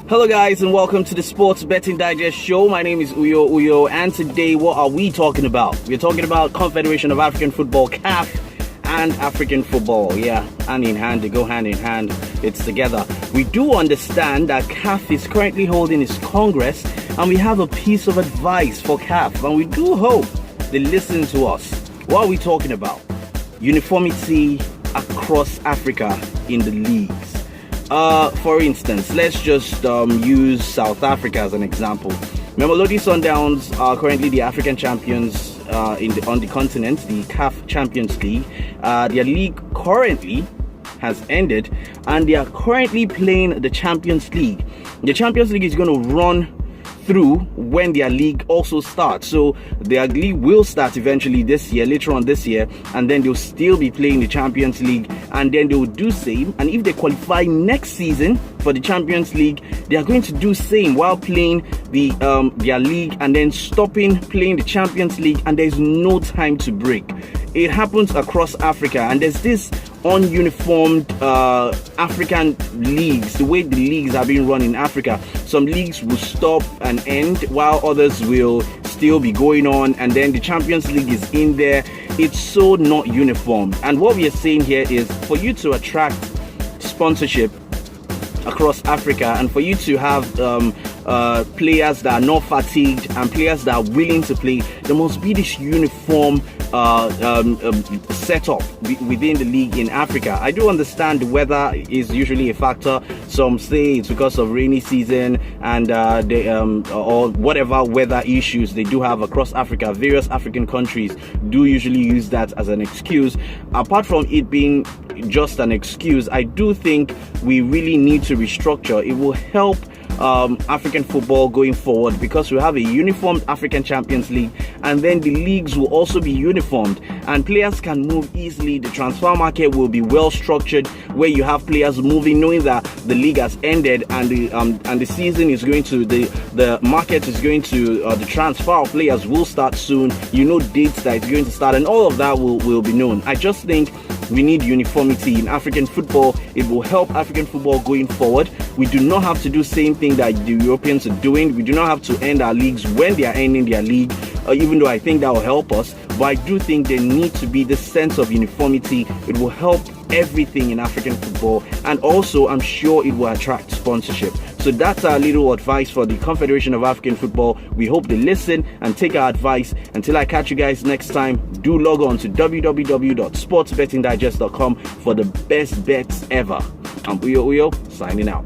Hello guys, and welcome to the Sports Betting Digest show. My name is Uyo, and today what are we talking about? We're talking about Confederation of African Football, CAF, and African football. Yeah, hand in hand, they go hand in hand, it's together. We do understand that CAF is currently holding its Congress, and we have a piece of advice for CAF, and we do hope they listen to us. What are we talking about? Uniformity across Africa in the leagues. For instance, let's just use South Africa as an example. Mamelodi Sundowns are currently the African champions on the continent, the CAF Champions League. Their league currently has ended, and they are currently playing the Champions League. The Champions League is going to run through when their league also starts. So their league will start eventually this year, later on this year, and then they'll still be playing the Champions League, and then they'll do same. And if they qualify next season for the Champions League, they are going to do same while playing the their league, and then stopping playing the Champions League, and there's no time to break. It happens across Africa, and there's this ununiformed African leagues, the way the leagues are being run in Africa. Some leagues will stop and end while others will still be going on, and then the Champions League is in there. It's so not uniform, and what we are saying here is for you to attract sponsorship across Africa, and for you to have players that are not fatigued and players that are willing to play, there must be this uniform setup within the league in Africa. I do understand the weather is usually a factor. Some say it's because of rainy season and or whatever weather issues they do have across Africa. Various African countries do usually use that as an excuse. Apart from it being just an excuse, I do think we really need to restructure. It will help African football going forward, because we have a uniformed African Champions League, and then the leagues will also be uniformed, and players can move easily. The transfer market will be well structured, where you have players moving knowing that the league has ended, and the season is going to, the market is going to, the transfer of players will start soon. You know dates that it's going to start, and all of that will be known. I just think we need uniformity in African football. It will help African football going forward. We do not have to do same thing that the Europeans are doing. We do not have to end our leagues when they are ending their league, even though I think that will help us. But I do think there needs to be this sense of uniformity. It will help everything in African football, and also I'm sure it will attract sponsorship. So that's our little advice for the Confederation of African Football. We hope they listen and take our advice. Until I catch you guys next time, do log on to www.sportsbettingdigest.com for the best bets ever. I'm Uyo, signing out.